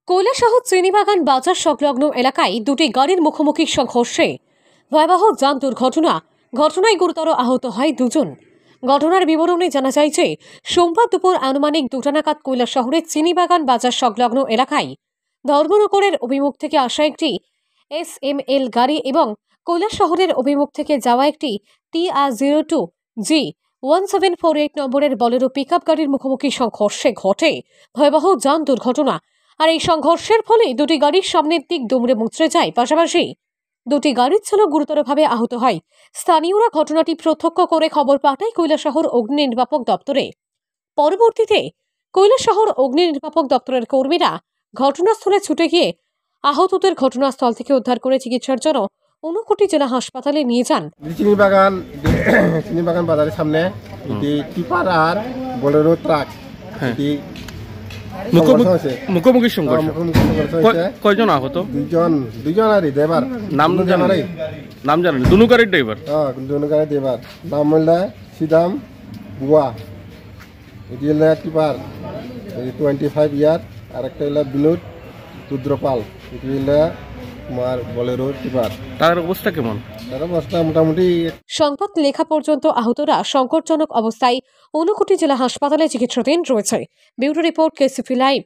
কৈলাসহর চিনিবাগান বাজার সংলগ্ন এলাকায় দুটি গাড়ির মুখোমুখি সংঘর্ষে ভয়াবহ যান দুর্ঘটনা। ঘটনায় গুরুতর আহত হয় দুজন। ঘটনার বিবরণে জানা যায় যে সোমবার দুপুর আনুমানিক 2টা নাগাদ কৈলাসহরের চিনিবাগান বাজার সংলগ্ন এলাকায় ধর্মনগরের অভিমুখ থেকে আসা একটি SML গাড়ি এবং কৈলাসহরের অভিমুখ থেকে যাওয়া একটি TR02G1748 নম্বরের বলেরো পিকআপ গাড়ির মুখোমুখি সংঘর্ষে ঘটে ভয়াবহ যান দুর্ঘটনা। আর এই সংঘর্ষের ফলে দুটি গাড়ির সামনের দিক দুমড়ে মুচড়ে যায়, পাশাপাশি দুটি গাড়ির চালক গুরুতরভাবে আহত হয়। স্থানীয়রা ঘটনাটি প্রত্যক্ষ করে খবর পাঠায় কৈলাসহর অগ্নি নির্বাপক দপ্তরে। পরবর্তীতে কৈলাসহর অগ্নি নির্বাপক দপ্তরের কর্মীরা ঘটনাস্থলে ছুটে গিয়ে আহতদের ঘটনাস্থল থেকে উদ্ধার করে চিকিৎসার জন্য ঊনকোটি জেলা হাসপাতালে নিয়ে যান। চিনিবাগান বাজারের সামনে টিপার আর বোলেরো ট্রাক মুখোমুখি সংঘর্ষ। কয়জন আহত? দুইজন আর ড্রাইভার নাম জানেন? দুনো গাড়ির ড্রাইভার? দুনো গাড়ির ড্রাইভার নাম হইলে সিদাম বুয়া, এটি হইলে টিপার 25 ইয়ার, আর একটা হইলে বিনোদ রুদ্রপাল, এটি হইলে তোমার বোলেরো টিপার। তার অবস্থা কেমন? তার অবস্থা মোটামুটি। সংবাদ লেখা পর্যন্ত আহতরা সংকটজনক অবস্থায় ঊনকোটি জেলা হাসপাতালে চিকিৎসাধীন রয়েছে। Bureau report, KCP live.